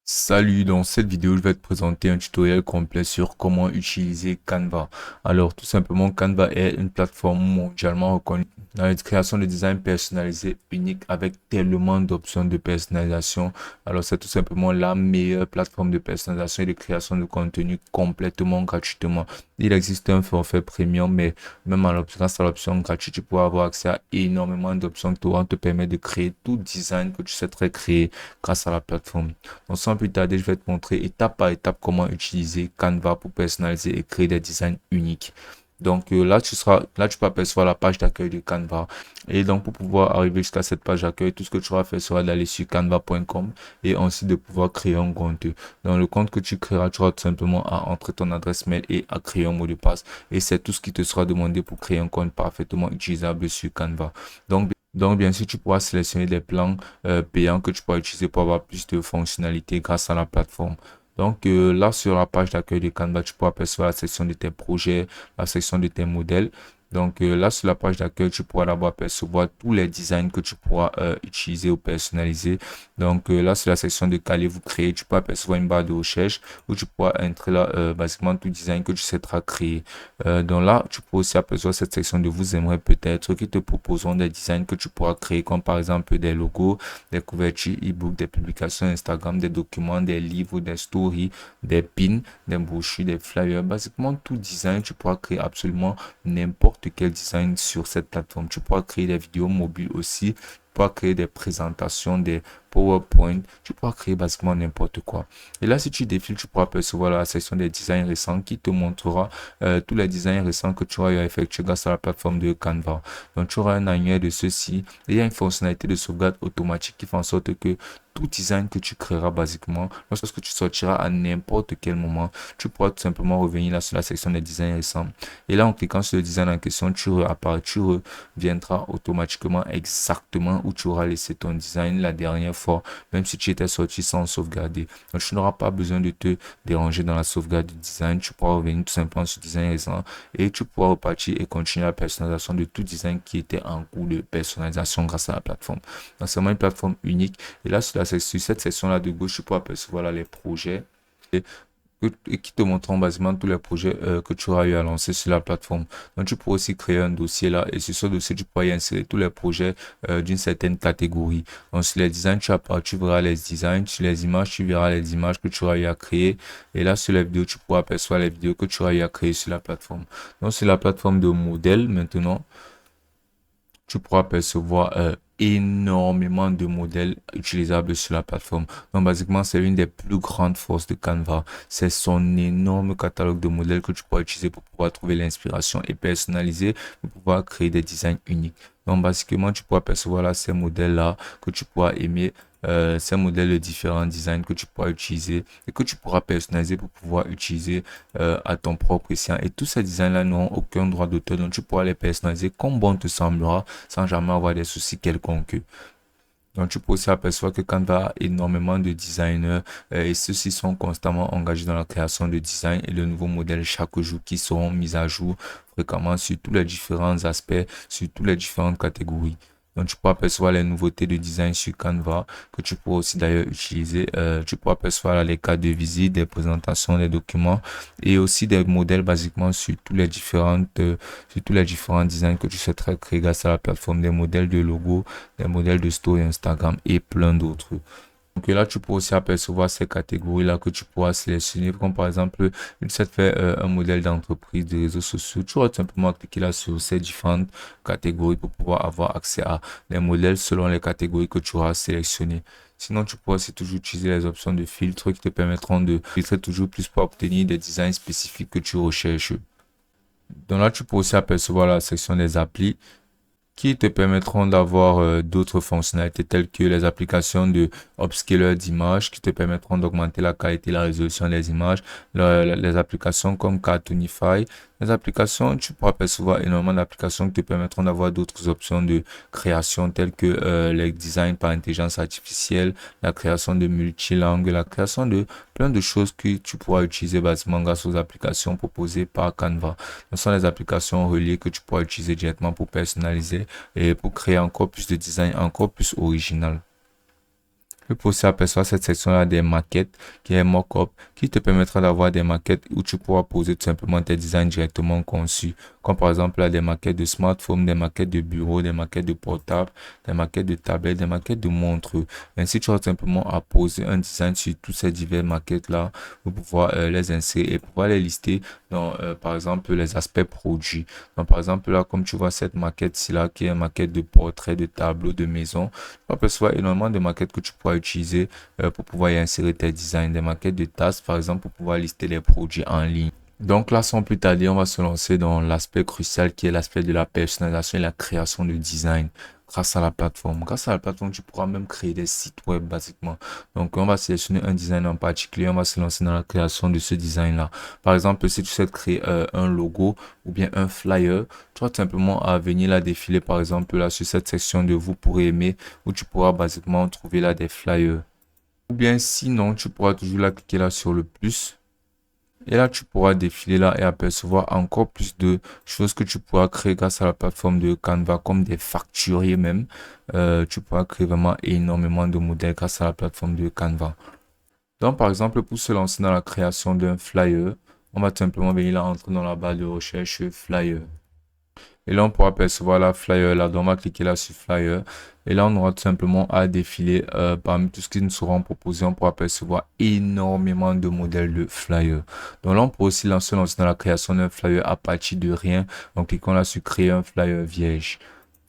Salut, dans cette vidéo, je vais te présenter un tutoriel complet sur comment utiliser Canva. Alors, tout simplement, Canva est une plateforme mondialement reconnue dans la création de designs personnalisés uniques avec tellement d'options de personnalisation. Alors, c'est tout simplement la meilleure plateforme de personnalisation et de création de contenu complètement gratuitement. Il existe un forfait premium, mais même grâce à l'option gratuite, tu pourras avoir accès à énormément d'options qui vont te permettre de créer tout design que tu souhaiterais créer grâce à la plateforme. Donc sans plus tarder, je vais te montrer étape par étape comment utiliser Canva pour personnaliser et créer des designs uniques. Donc là, tu peux apercevoir la page d'accueil de Canva. Et donc, pour pouvoir arriver jusqu'à cette page d'accueil, tout ce que tu vas faire sera d'aller sur canva.com et ensuite de pouvoir créer un compte. Dans le compte que tu créeras, tu auras tout simplement à entrer ton adresse mail et à créer un mot de passe. Et c'est tout ce qui te sera demandé pour créer un compte parfaitement utilisable sur Canva. Donc, bien sûr, tu pourras sélectionner des plans payants que tu pourras utiliser pour avoir plus de fonctionnalités grâce à la plateforme. Donc là, sur la page d'accueil de Canva, tu pourras apercevoir la section de tes projets, la section de tes modèles. Donc là, sur la page d'accueil, tu pourras d'abord apercevoir tous les designs que tu pourras utiliser ou personnaliser. Donc là, sur la section de caler, vous créer, tu pourras apercevoir une barre de recherche où tu pourras entrer là, basiquement tout design que tu souhaiteras créer. Donc là, tu peux aussi apercevoir cette section de vous aimerez peut-être qui te proposeront des designs que tu pourras créer, comme par exemple des logos, des couvertures e-book, des publications Instagram, des documents, des livres, des stories, des pins, des brochures, des flyers. Basiquement, tout design, tu pourras créer absolument n'importe quel design sur cette plateforme. Tu pourras créer des vidéos mobiles aussi. Tu pourras créer des présentations, des PowerPoint. Tu pourras créer basiquement n'importe quoi. Et là, si tu défiles, tu pourras percevoir la section des designs récents qui te montrera tous les designs récents que tu auras effectués grâce à la plateforme de Canva. Donc, tu auras un annuaire de ceci et il y a une fonctionnalité de sauvegarde automatique qui fait en sorte que tout design que tu créeras basiquement, lorsque tu sortiras à n'importe quel moment, tu pourras tout simplement revenir là sur la section des designs récents. Et là, en cliquant sur le design en question, tu reviendras automatiquement exactement où tu auras laissé ton design la dernière fois, même si tu étais sorti sans sauvegarder. Donc, tu n'auras pas besoin de te déranger dans la sauvegarde du design. Tu pourras revenir tout simplement sur le design récent et tu pourras repartir et continuer la personnalisation de tout design qui était en cours de personnalisation grâce à la plateforme. Donc, c'est vraiment une plateforme unique. Et là, sur cette section-là de gauche, tu peux apercevoir là, les projets et qui te montreront basiquement tous les projets que tu auras eu à lancer sur la plateforme. Donc, tu pourras aussi créer un dossier là et sur ce dossier, tu pourras y insérer tous les projets d'une certaine catégorie. Donc, sur les designs, tu verras les designs. Sur les images, tu verras les images que tu auras eu à créer. Et là, sur les vidéos, tu pourras apercevoir les vidéos que tu auras eu à créer sur la plateforme. Donc, sur la plateforme de modèle, maintenant, tu pourras percevoir énormément de modèles utilisables sur la plateforme. Donc, basiquement, c'est une des plus grandes forces de Canva. C'est son énorme catalogue de modèles que tu pourras utiliser pour pouvoir trouver l'inspiration et personnaliser pour pouvoir créer des designs uniques. Donc, basiquement, tu pourras percevoir là ces modèles-là que tu pourras aimer, ces modèles de différents designs que tu pourras utiliser et que tu pourras personnaliser pour pouvoir utiliser à ton propre escient. Et tous ces designs-là n'ont aucun droit d'auteur, donc tu pourras les personnaliser comme bon te semblera sans jamais avoir des soucis quelconques. Donc, tu peux aussi apercevoir que Canva a énormément de designers et ceux-ci sont constamment engagés dans la création de design et de nouveaux modèles chaque jour qui seront mis à jour fréquemment sur tous les différents aspects, sur toutes les différentes catégories. Donc, tu peux apercevoir les nouveautés de design sur Canva que tu pourras aussi d'ailleurs utiliser. Tu peux apercevoir là, les cas de visite, des présentations, des documents et aussi des modèles basiquement sur tous les différents designs que tu souhaiterais créer grâce à la plateforme, des modèles de logos, des modèles de story Instagram et plein d'autres. Donc là, tu peux aussi apercevoir ces catégories-là que tu pourras sélectionner, comme par exemple, une cette fait un modèle d'entreprise, de réseaux sociaux. Tu vas tout simplement cliquer là sur ces différentes catégories pour pouvoir avoir accès à les modèles selon les catégories que tu auras sélectionnées. Sinon, tu pourras aussi toujours utiliser les options de filtre qui te permettront de filtrer toujours plus pour obtenir des designs spécifiques que tu recherches. Donc là, tu peux aussi apercevoir la section des applis qui te permettront d'avoir d'autres fonctionnalités telles que les applications de upscaler d'images qui te permettront d'augmenter la qualité et la résolution des images, les applications comme Cartoonify, les applications, tu pourras percevoir énormément d'applications qui te permettront d'avoir d'autres options de création telles que les designs par intelligence artificielle, la création de multilangues, la création de plein de choses que tu pourras utiliser basiquement grâce aux applications proposées par Canva. Ce sont les applications reliées que tu pourras utiliser directement pour personnaliser et pour créer encore plus de design encore plus original. Tu peux aussi apercevoir cette section-là des maquettes qui est Mockup, qui te permettra d'avoir des maquettes où tu pourras poser tout simplement tes designs directement conçus. Comme par exemple là, des maquettes de smartphone, des maquettes de bureau, des maquettes de portable, des maquettes de tablette, des maquettes de montres. Ainsi, tu auras simplement à poser un design sur toutes ces diverses maquettes-là pour pouvoir les insérer et pouvoir les lister dans, par exemple, les aspects produits. Donc, par exemple, là, comme tu vois cette maquette-ci là, qui est une maquette de portrait, de tableau, de maison, tu aperçois énormément de maquettes que tu pourras utiliser pour pouvoir y insérer tes designs, des maquettes de tasses, par exemple, pour pouvoir lister les produits en ligne. Donc là, sans plus tarder, on va se lancer dans l'aspect crucial qui est l'aspect de la personnalisation et la création de design grâce à la plateforme. Grâce à la plateforme, tu pourras même créer des sites web basiquement. Donc, on va sélectionner un design en particulier, on va se lancer dans la création de ce design-là. Par exemple, si tu souhaites créer un logo ou bien un flyer, tu vas tout simplement à venir là défiler, par exemple, là sur cette section de vous pourrez aimer, où tu pourras basiquement trouver là des flyers. Ou bien sinon, tu pourras toujours là cliquer là sur le plus. Et là, tu pourras défiler là et apercevoir encore plus de choses que tu pourras créer grâce à la plateforme de Canva, comme des facturiers même. Tu pourras créer vraiment énormément de modèles grâce à la plateforme de Canva. Donc, par exemple, pour se lancer dans la création d'un flyer, on va tout simplement venir là, entrer dans la barre de recherche flyer. Et là, on pourra percevoir la flyer là. Donc, on va cliquer là sur flyer. Et là, on aura tout simplement à défiler parmi tout ce qui nous sera proposé. On pourra percevoir énormément de modèles de flyer. Donc là, on pourra aussi se lancer dans la création d'un flyer à partir de rien. Donc, cliquons là sur créer un flyer vierge.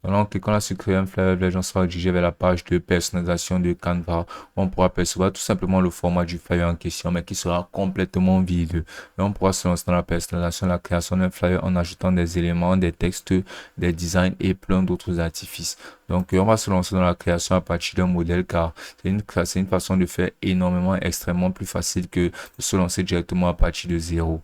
Alors, cliquons là sur créer un flyer, les gens seront dirigés vers la page de personnalisation de Canva. On pourra percevoir tout simplement le format du flyer en question, mais qui sera complètement vide. Et on pourra se lancer dans la personnalisation, la création d'un flyer en ajoutant des éléments, des textes, des designs et plein d'autres artifices. Donc, on va se lancer dans la création à partir d'un modèle car c'est une façon de faire énormément, extrêmement plus facile que de se lancer directement à partir de zéro.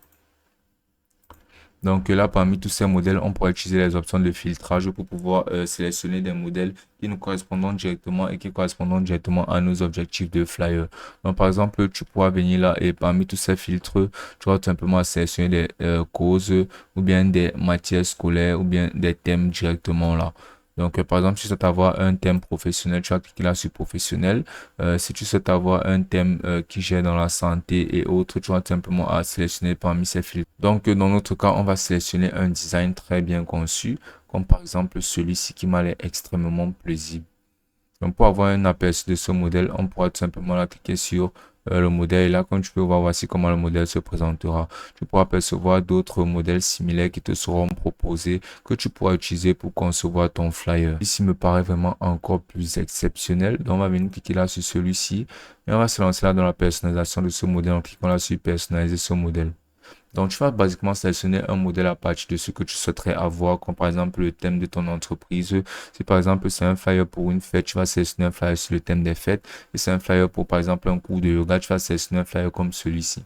Donc là, parmi tous ces modèles, on pourra utiliser les options de filtrage pour pouvoir sélectionner des modèles qui nous correspondent directement et qui correspondent directement à nos objectifs de flyer. Donc par exemple, tu pourras venir là et parmi tous ces filtres, tu vas tout simplement sélectionner des causes ou bien des matières scolaires ou bien des thèmes directement là. Donc, par exemple, si tu souhaites avoir un thème professionnel, tu vas cliquer là sur professionnel. Si tu souhaites avoir un thème qui gère dans la santé et autres, tu vas tout simplement à sélectionner parmi ces filtres. Donc, dans notre cas, on va sélectionner un design très bien conçu, comme par exemple celui-ci qui m'a l'air extrêmement plaisible. Donc, pour avoir un aperçu de ce modèle, on pourra tout simplement là, cliquer sur le modèle. Et là, comme tu peux voir, voici comment le modèle se présentera. Tu pourras percevoir d'autres modèles similaires qui te seront proposés que tu pourras utiliser pour concevoir ton flyer. Ici me paraît vraiment encore plus exceptionnel. Donc, on va venir cliquer là sur celui-ci et on va se lancer là dans la personnalisation de ce modèle en cliquant là sur personnaliser ce modèle. Donc, tu vas basiquement sélectionner un modèle à partir de ce que tu souhaiterais avoir, comme par exemple le thème de ton entreprise. Si par exemple c'est un flyer pour une fête, tu vas sélectionner un flyer sur le thème des fêtes. Et c'est un flyer pour par exemple un cours de yoga, tu vas sélectionner un flyer comme celui-ci.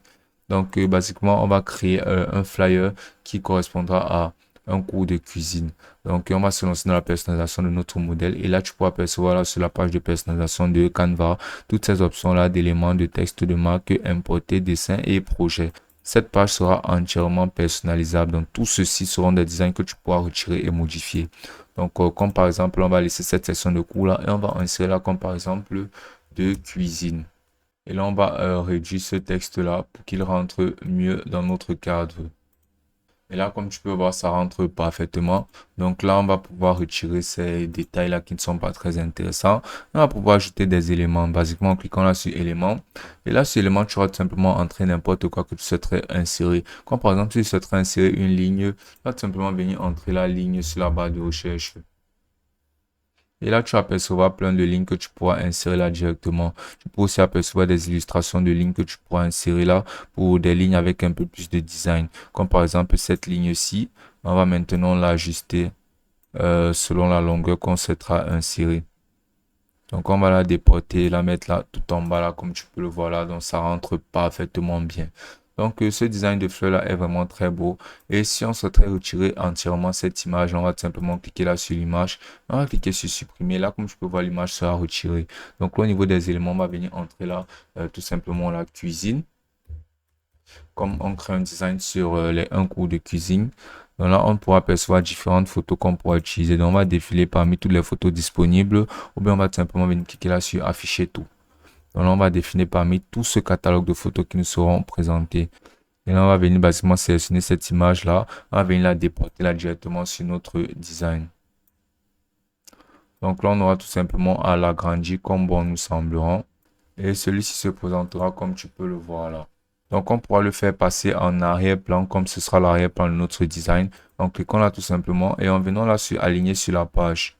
Donc, basiquement, on va créer un flyer qui correspondra à un cours de cuisine. Donc, on va se lancer dans la personnalisation de notre modèle. Et là, tu pourras percevoir là sur la page de personnalisation de Canva toutes ces options-là d'éléments de texte de marque, importer, dessin et projet. Cette page sera entièrement personnalisable. Donc, tout ceci seront des designs que tu pourras retirer et modifier. Donc, comme par exemple, on va laisser cette section de cours là et on va insérer là comme par exemple de cuisine. Et là, on va réduire ce texte là pour qu'il rentre mieux dans notre cadre. Et là, comme tu peux voir, ça rentre parfaitement. Donc là, on va pouvoir retirer ces détails-là qui ne sont pas très intéressants. On va pouvoir ajouter des éléments. Basiquement, en cliquant là sur éléments. Et là, sur éléments, tu vas tout simplement entrer n'importe quoi que tu souhaiterais insérer. Comme par exemple, si tu souhaiterais insérer une ligne, tu vas tout simplement venir entrer la ligne sur la barre de recherche. Et là, tu apercevras plein de lignes que tu pourras insérer là directement. Tu peux aussi apercevoir des illustrations de lignes que tu pourras insérer là pour des lignes avec un peu plus de design. Comme par exemple cette ligne-ci, on va maintenant l'ajuster selon la longueur qu'on souhaitera insérer. Donc, on va la déporter, la mettre là tout en bas là, comme tu peux le voir là. Donc, ça rentre parfaitement bien. Donc, ce design de fleur là est vraiment très beau. Et si on souhaiterait retirer entièrement cette image, on va tout simplement cliquer là sur l'image. On va cliquer sur supprimer. Là, comme tu peux voir, l'image sera retirée. Donc, là, au niveau des éléments, on va venir entrer là tout simplement la cuisine. Comme on crée un design sur un cours de cuisine. Donc là, on pourra apercevoir différentes photos qu'on pourra utiliser. Donc, on va défiler parmi toutes les photos disponibles. Ou bien, on va tout simplement venir cliquer là sur afficher tout. Donc là, on va définir parmi tout ce catalogue de photos qui nous seront présentées. Et là, on va venir basiquement sélectionner cette image-là. On va venir la déporter là directement sur notre design. Donc là, on aura tout simplement à l'agrandir comme bon nous semblera. Et celui-ci se présentera comme tu peux le voir là. Donc, on pourra le faire passer en arrière-plan comme ce sera l'arrière-plan de notre design. Donc, cliquons là tout simplement et en venant là sur aligner sur la page.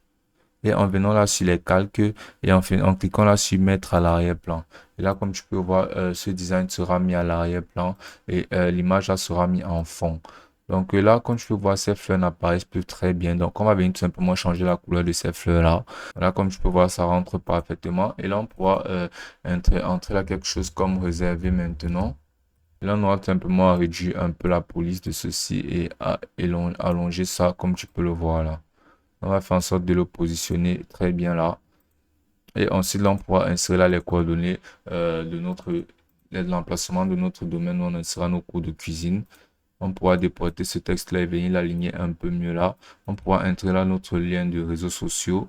Et en venant là sur les calques et en cliquant là sur mettre à l'arrière-plan. Et là, comme tu peux voir, ce design sera mis à l'arrière-plan et l'image là sera mis en fond. Donc là, comme tu peux voir, ces fleurs n'apparaissent plus très bien. Donc, on va venir tout simplement changer la couleur de ces fleurs-là. Là, comme tu peux voir, ça rentre parfaitement. Et là, on pourra entrer là quelque chose comme réservé maintenant. Et là, on aura tout simplement à réduire un peu la police de ceci et à allonger ça comme tu peux le voir là. On va faire en sorte de le positionner très bien là. Et ensuite, là, on pourra insérer là les coordonnées de l'emplacement de notre domaine où on insérera nos cours de cuisine. On pourra déporter ce texte-là et venir l'aligner un peu mieux là. On pourra intégrer là notre lien de réseaux sociaux.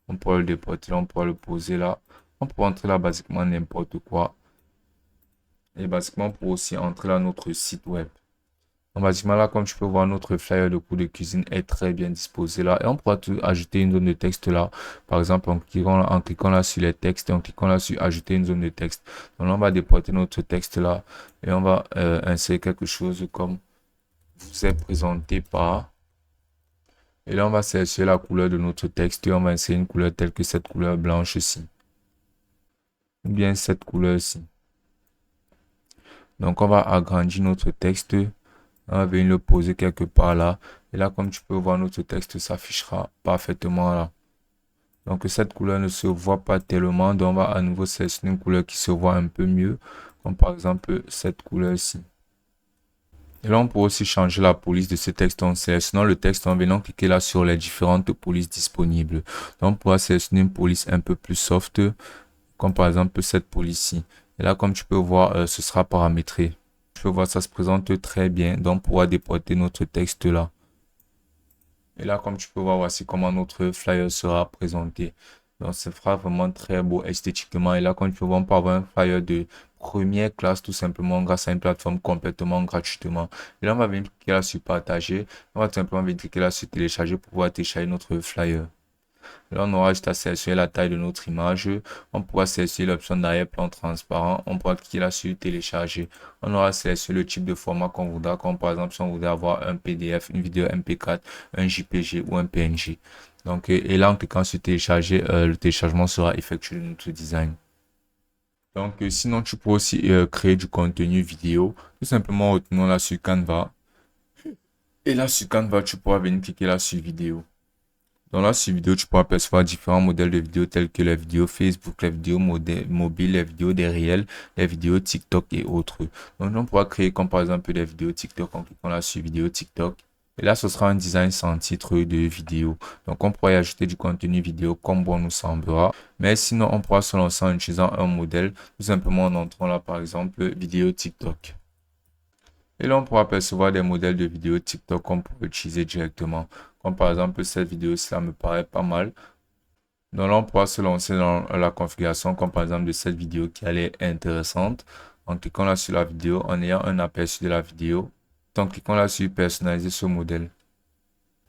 On pourra le déporter là, on pourra le poser là. On pourra entrer là basiquement n'importe quoi. Et basiquement, on pourra aussi entrer là notre site web. Donc, basiquement là, comme tu peux voir, notre flyer de cours de cuisine est très bien disposé là. Et on pourra ajouter une zone de texte là. Par exemple, en cliquant là sur les textes et en cliquant là sur ajouter une zone de texte. Donc là, on va déporter notre texte là. Et on va insérer quelque chose comme vous est présenté par. Et là, on va sélectionner la couleur de notre texte et on va insérer une couleur telle que cette couleur blanche-ci. Ou bien cette couleur-ci. Donc, on va agrandir notre texte. On va venir le poser quelque part là. Et là, comme tu peux voir, notre texte s'affichera parfaitement là. Donc, cette couleur ne se voit pas tellement. Donc, on va à nouveau sélectionner une couleur qui se voit un peu mieux. Comme par exemple cette couleur-ci. Et là, on peut aussi changer la police de ce texte en sélectionnant le texte en venant cliquer là sur les différentes polices disponibles. Donc, on pourra sélectionner une police un peu plus soft, comme par exemple cette police-ci. Et là, comme tu peux voir, ce sera paramétré. Tu peux voir, ça se présente très bien. Donc, on pourra déporter notre texte là. Et là, comme tu peux voir, voici comment notre flyer sera présenté. Donc, ce sera vraiment très beau esthétiquement. Et là, comme tu peux voir, on peut avoir un flyer de première classe tout simplement grâce à une plateforme complètement gratuitement. Et là, on va venir cliquer là sur partager. On va tout simplement venir cliquer là sur télécharger pour pouvoir télécharger notre flyer. Là, on aura juste à sélectionner la taille de notre image. On pourra sélectionner l'option d'arrière-plan transparent. On pourra cliquer là sur télécharger. On aura sélectionné le type de format qu'on voudra. Comme par exemple, si on voudrait avoir un PDF, une vidéo MP4, un JPG ou un PNG. Donc, et là, en cliquant sur télécharger, le téléchargement sera effectué de notre design. Donc, sinon, tu peux aussi créer du contenu vidéo. Tout simplement, retenons là sur Canva. Et là, sur Canva, tu pourras venir cliquer là sur vidéo. Dans la suite vidéo, tu pourras apercevoir différents modèles de vidéos tels que les vidéos Facebook, les vidéos mobiles, les vidéos des réels, les vidéos TikTok et autres. Donc, on pourra créer comme par exemple des vidéos TikTok en cliquant là sur vidéo TikTok. Et là, ce sera un design sans titre de vidéo. Donc, on pourra y ajouter du contenu vidéo comme bon nous semblera. Mais sinon, on pourra se lancer en utilisant un modèle, tout simplement en entrant là, par exemple, vidéo TikTok. Et là, on pourra apercevoir des modèles de vidéos TikTok qu'on peut utiliser directement. Comme par exemple, cette vidéo, cela me paraît pas mal. Donc là, on pourra se lancer dans la configuration, comme par exemple de cette vidéo qui allait intéressante. En cliquant là sur la vidéo, en ayant un aperçu de la vidéo. En cliquant là sur personnaliser ce modèle.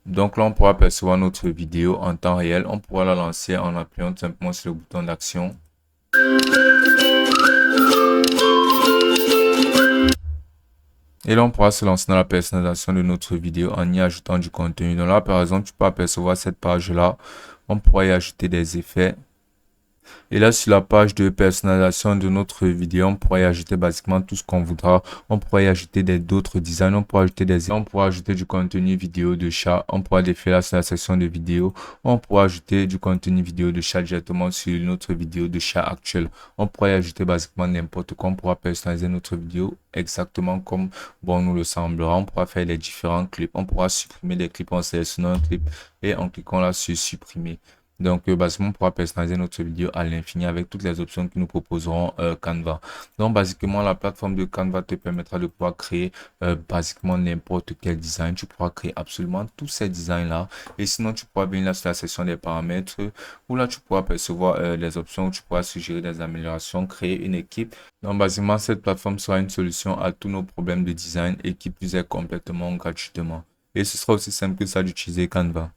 Donc là, on pourra apercevoir notre vidéo en temps réel. On pourra la lancer en appuyant tout simplement sur le bouton d'action. Et là, on pourra se lancer dans la personnalisation de notre vidéo en y ajoutant du contenu. Donc là, par exemple, tu peux apercevoir cette page-là. On pourra y ajouter des effets. Et là, sur la page de personnalisation de notre vidéo, on pourra y ajouter basiquement tout ce qu'on voudra. On pourra y ajouter d'autres designs. On pourra ajouter du contenu vidéo de chat. On pourra défiler là sur la section de vidéo. On pourra ajouter du contenu vidéo de chat directement sur notre vidéo de chat actuelle. On pourra y ajouter basiquement n'importe quoi. On pourra personnaliser notre vidéo exactement comme bon nous le semblera. On pourra faire les différents clips. On pourra supprimer des clips en sélectionnant un clip et en cliquant là sur supprimer. Donc, basiquement, on pourra personnaliser notre vidéo à l'infini avec toutes les options que nous proposerons Canva. Donc, basiquement, la plateforme de Canva te permettra de pouvoir créer basiquement n'importe quel design. Tu pourras créer absolument tous ces designs-là. Et sinon, tu pourras venir là sur la section des paramètres où là, tu pourras percevoir les options, où tu pourras suggérer des améliorations, créer une équipe. Donc, basiquement, cette plateforme sera une solution à tous nos problèmes de design et qui plus est complètement gratuitement. Et ce sera aussi simple que ça d'utiliser Canva.